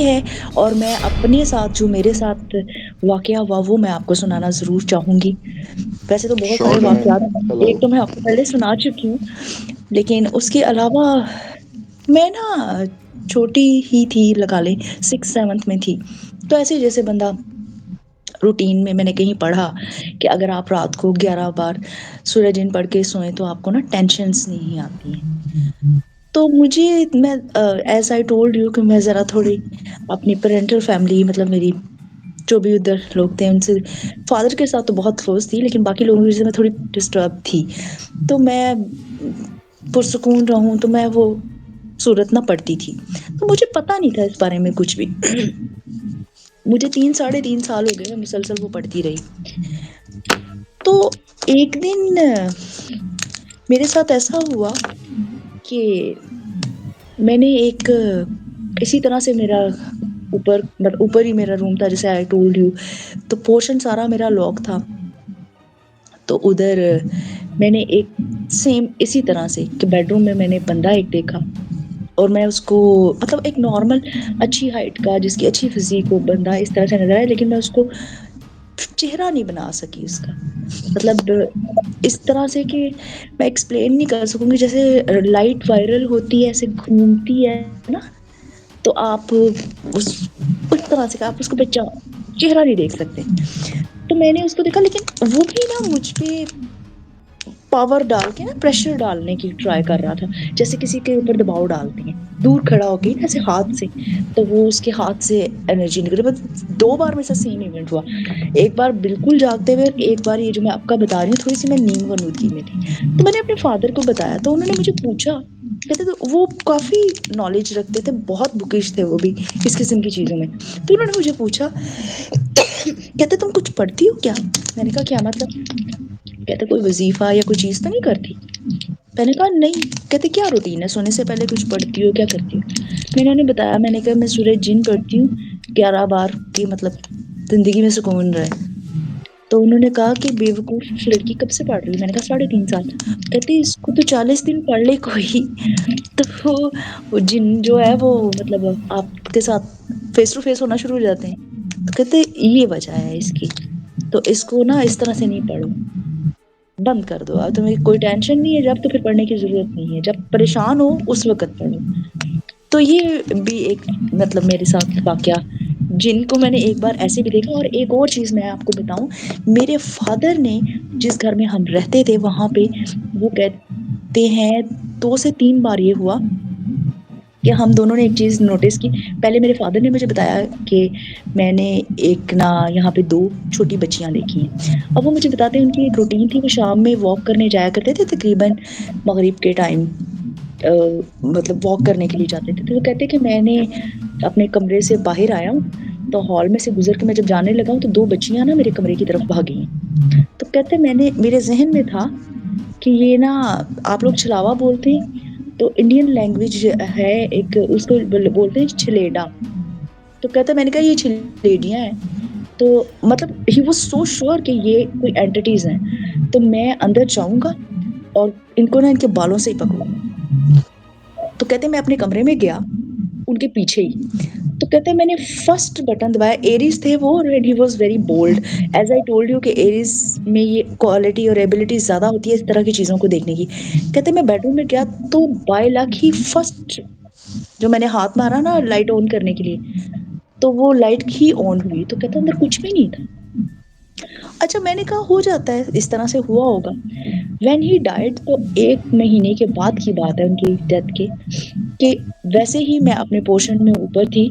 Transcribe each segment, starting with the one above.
ہے اور میں اپنے ساتھ جو میرے ساتھ واقعہ ہوا وہ میں آپ کو سنانا ضرور چاہوں گی. ویسے تو بہت شور سارے ڈیفینیٹ واقعات ہیں, چلو. ایک تو میں آپ کو پہلے سنا چکی ہوں, لیکن اس کے علاوہ میں نا چھوٹی ہی تھی, لگا لیں 6th 7th میں تھی. تو ایسے جیسے بندہ روٹین میں نے کہیں پڑھا کہ اگر آپ رات کو 11 بار سورہ جن پڑھ کے سوئیں تو آپ کو نا ٹینشنس نہیں آتی ہیں. تو مجھے میں ایز آئی ٹولڈ یو کہ میں ذرا تھوڑی اپنی پیرنٹل فیملی مطلب میری جو بھی ادھر لوگ تھے ان سے فادر کے ساتھ تو بہت کلوز تھی, لیکن باقی لوگوں سے میں تھوڑی ڈسٹرب تھی. تو میں پرسکون رہوں تو میں وہ صورت نہ پڑتی تھی. تو مجھے پتا نہیں تھا اس بارے میں کچھ بھی. مجھے 3 ساڑھے 3 سال ہو گئے, میں مسلسل وہ پڑھتی رہی. تو ایک دن میرے ساتھ ایسا ہوا کہ میں نے ایک اسی طرح سے میرا اوپر ہی میرا روم تھا جیسے آئی ٹولڈ یو, تو پورشن سارا میرا لاک تھا. تو ادھر میں نے ایک سیم اسی طرح سے کہ بیڈ روم میں میں نے بندہ ایک دیکھا, اور میں اس کو مطلب ایک نارمل اچھی ہائٹ کا جس کی اچھی فزیک ہو بندہ اس طرح سے نظر آیا, لیکن میں اس کو چہرہ نہیں بنا سکی اس کا. مطلب اس طرح سے کہ میں ایکسپلین نہیں کر سکوں گی, جیسے لائٹ وائرل ہوتی ہے ایسے گھومتی ہے نا, تو آپ اس طرح سے آپ اس کو چہرہ نہیں دیکھ سکتے. تو میں نے اس کو دیکھا, لیکن وہ بھی نا مجھ پہ پاور ڈال کے نا پریشر ڈالنے کی ٹرائی کر رہا تھا, جیسے کسی کے اوپر دباؤ ڈالتے ہیں دور کھڑا ہو کے ایسے ہاتھ سے, تو وہ اس کے ہاتھ سے انرجی نکل رہی. 2 بار میرے ساتھ سیم ایونٹ ہوا, ایک بار بالکل جاگتے ہوئے, ایک بار یہ جو میں آپ کا بتا رہی ہوں تھوڑی سی میں نیند ونودگی میں تھی. تو میں نے اپنے فادر کو بتایا تو انہوں نے مجھے پوچھا, کہتے تو وہ کافی نالج رکھتے تھے, بہت بکش تھے وہ بھی اس قسم کی چیزوں میں. تو انہوں نے مجھے پوچھا کہتے تم کچھ پڑھتی ہو کیا؟ میں نے کہا کیا مطلب؟ کہتے کوئی وظیفہ یا کوئی چیز تو نہیں کرتی؟ میں نے کہا نہیں. کہتے کیا روٹین ہے, سونے سے پہلے کچھ پڑھتی ہو, کیا کرتی ہو؟ میں نے انہیں بتایا, میں نے کہا میں سورہ جن پڑھتی ہوں 11 بار کی, مطلب زندگی میں سکون رہے. تو انہوں نے کہا کہ بے وقوف لڑکی کب سے پڑھ رہی ہے؟ میں نے کہا 3.5 سال. کہتے اس کو تو 40 دن پڑھ لے کوئی. تو وہ جن جو ہے وہ مطلب آپ کے ساتھ فیس ٹو فیس ہونا شروع ہو جاتے ہیں. تو کہتے یہ وجہ ہے اس کی, تو اس کو نا اس طرح سے نہیں پڑھو, بند کر دو. اب تمہیں کوئی ٹینشن نہیں ہے جب, تو پھر پڑھنے کی ضرورت نہیں ہے, جب پریشان ہو اس وقت پڑھو. تو یہ بھی ایک مطلب میرے ساتھ واقعہ, جن کو میں نے ایک بار ایسے بھی دیکھا. اور ایک اور چیز میں آپ کو بتاؤں, میرے فادر نے جس گھر میں ہم رہتے تھے وہاں پہ وہ کہتے ہیں 2 سے 3 بار یہ ہوا کہ ہم دونوں نے ایک چیز نوٹس کی. پہلے میرے فادر نے مجھے بتایا کہ میں نے ایک نا یہاں پہ 2 چھوٹی بچیاں دیکھی ہیں. اب وہ مجھے بتاتے ہیں ان کی ایک روٹین تھی, وہ شام میں واک کرنے جایا کرتے تھے تقریباً مغرب کے ٹائم, مطلب واک کرنے کے لیے جاتے تھے. تو وہ کہتے کہ میں نے اپنے کمرے سے باہر آیا ہوں, تو ہال میں سے گزر کے میں جب جانے لگا ہوں تو 2 بچیاں نا میرے کمرے کی طرف بھاگی ہیں. تو کہتے میرے ذہن میں تھا کہ یہ نا آپ لوگ چھلاوا بولتے ہیں, تو انڈین لینگویج ہے ایک, اس کو بولتے ہیں چھلیڈا. تو کہتا میں نے کہا یہ چھلیڈیاں ہیں. تو مطلب ہی واز سو شیور کہ یہ کوئی اینٹیز ہیں. تو میں اندر جاؤں گا اور ان کو نا ان کے بالوں سے ہی پکڑوں گا. تو کہتے میں اپنے کمرے میں گیا ان کے پیچھے ہی. تو کہتے ہیں میں نے فرسٹ بٹن دبایا, ایریز تھے وہ, and he was very bold. As I told you کہ ایریز میں یہ کوالٹی اور ایبلٹی زیادہ ہوتی ہے اس طرح کی چیزوں کو دیکھنے کی. کہتے میں بیڈ روم میں گیا تو بائی لک ہی فرسٹ جو میں نے ہاتھ مارا نا لائٹ آن کرنے کے لیے, تو وہ لائٹ ہی آن ہوئی. تو کہتا اندر کچھ بھی نہیں تھا. اچھا میں نے کہا ہو جاتا ہے, اس طرح سے ہوا ہوگا. وین ہی ڈائڈ, تو 1 مہینے کے بعد کی بات ہے ان کی ڈیتھ کے, کہ ویسے ہی میں اپنے پورشن میں اوپر تھی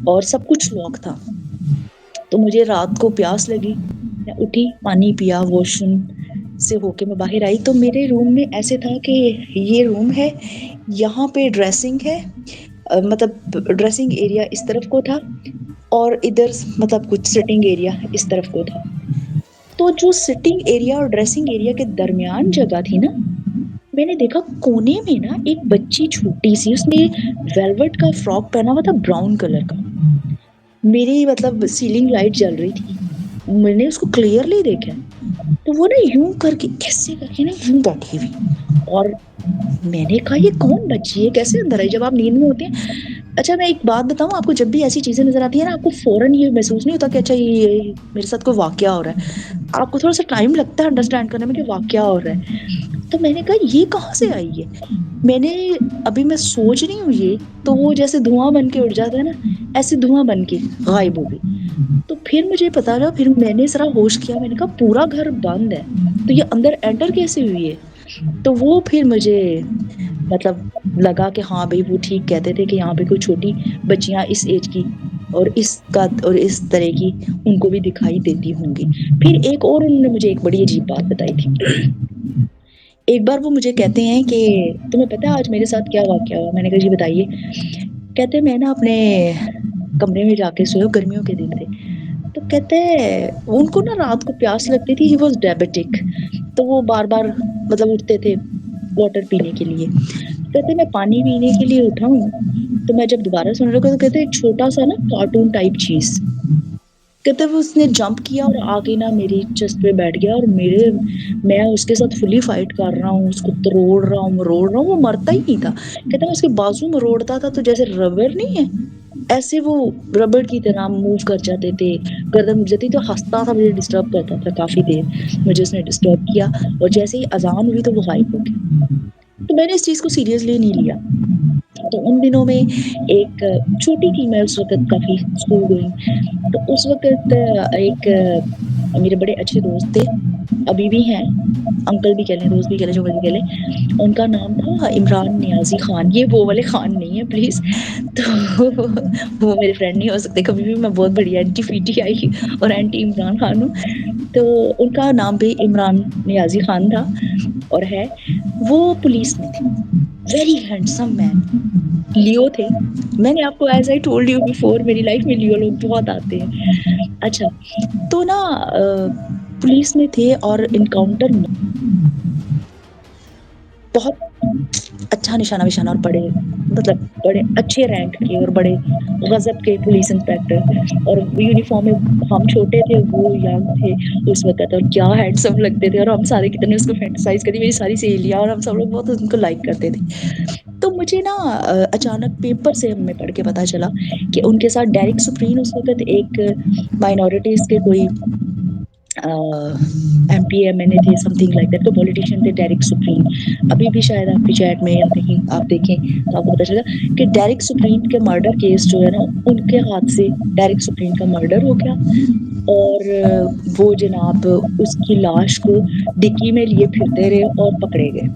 اور سب کچھ لاک تھا. تو مجھے رات کو پیاس لگی, میں اٹھی, پانی پیا, واش روم سے ہو کے میں باہر آئی. تو میرے روم میں ایسے تھا کہ یہ روم ہے, یہاں پہ ڈریسنگ ہے, مطلب ڈریسنگ ایریا اس طرف کو تھا, اور ادھر مطلب کچھ سٹنگ ایریا اس طرف کو تھا. تو جو سٹنگ ایریا اور ڈریسنگ ایریا کے درمیان جگہ تھی نا, میں نے دیکھا کونے میں نا ایک بچی چھوٹی سی, اس نے ویلوٹ کا فراک پہنا ہوا تھا براؤن کلر کا. میری مطلب سیلنگ لائٹ جل رہی تھی, میں نے اس کو کلیئرلی دیکھا. تو وہ نا یوں کر کے کیسے کر کے نا یوں بیٹھی ہوئی، اور میں نے کہا یہ کون بچی ہے، کیسے اندر آئی جب آپ نیند میں ہوتے ہیں؟ اچھا میں ایک بات بتاؤں آپ کو، جب بھی ایسی چیزیں نظر آتی ہیں نا آپ کو فوراً یہ محسوس نہیں ہوتا کہ اچھا یہ میرے ساتھ کوئی واقعہ ہو رہا ہے، آپ کو تھوڑا سا ٹائم لگتا ہے انڈرسٹینڈ کرنے میں کہ واقعہ ہو رہا ہے. تو میں نے کہا یہ کہاں سے آئی ہے، میں نے ابھی میں سوچ رہی ہوں یہ تو وہ جیسے دھواں بن کے اڑ جاتا ہے نا، ایسے دھواں بن کے غائب ہو گئی. تو پھر مجھے پتا چلا، پھر میں نے ذرا ہوش کیا، میں نے کہا پورا گھر بند ہے تو یہ اندر انٹر کیسے ہوئی ہے. تو وہ پھر مجھے مطلب لگا کہ ہاں بھائی وہ ٹھیک کہتے تھے کہ یہاں پہ کوئی چھوٹی بچیاں اس ایج کی اور اس قد اور اس طرح کی ان کو بھی دکھائی دیتی ہوں گی. پھر ایک اور انہوں نے مجھے ایک بڑی عجیب بات بتائی تھی. ایک بار وہ مجھے کہتے ہیں کہ تمہیں پتا آج میرے ساتھ کیا واقعہ ہوا. میں نے کہا جی بتائیے. کہتے میں نا اپنے کمرے میں جا کے سویا، گرمیوں کے دن تھے، تو کہتے ان کو نا رات کو پیاس لگتی تھی. ہی واز ڈائبٹک، تو وہ بار بار مطلب اٹھتے تھے واٹر پینے کے لیے. کہتے میں پانی پینے کے لیے اٹھا ہوں تو میں جب دوبارہ سن رہا تو کہتے ایک چھوٹا سا نا کارٹون ٹائپ چیز، کہتے وہ اس نے جمپ کیا اور آگے نا میری چیسٹ پہ بیٹھ گیا، اور میں اس کے ساتھ فلی فائٹ کر رہا ہوں، اس کو توڑ رہا ہوں مروڑ رہا ہوں، وہ مرتا ہی نہیں تھا. کہتے میں اس کے بازو مروڑتا تھا تو جیسے ربر نہیں ہے ایسے وہ ربڑ کی طرح موو کر جاتے تھے، گردن اٹھ جاتی. تو ہنستا تھا، مجھے ڈسٹرب کرتا تھا کافی دیر. مجھے اس نے ڈسٹرب کیا اور جیسے ہی اذان ہوئی تو وہ غائب ہو گیا. تو میں نے اس چیز کو سیریسلی نہیں لیا. تو ان دنوں میں ایک چھوٹی تھی میں اس وقت، کافی اسکول گوئنگ. تو اس وقت ایک میرے بڑے اچھے دوست تھے، ابھی بھی ہیں، انکل بھی کہہ لیں دوست بھی کہہ لیں جو مرضی کہہ لیں. ان کا نام تھا عمران نیازی خان. یہ وہ والے خان نہیں ہے پلیز، تو وہ میرے فرینڈ نہیں ہو سکتے کبھی بھی. میں بہت بڑی اینٹی پی ٹی آئی اور اینٹی عمران خان ہوں. تو ان کا نام بھی عمران نیازی خان تھا اور ہے. وہ پولیس میں تھے، ویری ہینڈسم مین، لیو تھے. میں نے آپ کو as I told you before میری لائف میں لیو لوگ بہت آتے ہیں. اچھا تو نا پولیس میں تھے اور انکاؤنٹر میں بہت اچھا نشانہ وشانہ اور بڑے مطلب بڑے اچھے رینک کے اور بڑے غضب کے پولیس انسپیکٹر. اور یونیفارم میں ہم چھوٹے تھے وہ ینگ تھے اس وقت، اور کیا ہینڈسم لگتے تھے. اور ہم سارے کتنے اس کو فینٹسائز کرتی، میری ساری سہیلیاں اور ہم سب لوگ بہت ان کو لائک کرتے تھے. تو مجھے نا اچانک پیپر سے ہمیں پڑھ کے پتا چلا کہ ان کے ساتھ ڈیرک سپرین اس وقت ایک مائنورٹیز کے کوئی ایم پی ایم این اے تھے، سم تھنگ لائک دیٹ، تو پولیٹیشین تھے ڈیرک سپرین. ابھی بھی شاید آپ کی چیٹ میں یا کہیں آپ دیکھیں تو آپ کو پتا چلے گا کہ ڈیرک سپرین کے مرڈر کیس جو ہے نا ان کے ہاتھ سے ڈیرک سپرین کا مرڈر ہو گیا. اور وہ جناب اس کی لاش کو ڈکی میں لیے پھرتے رہے اور پکڑے گئے.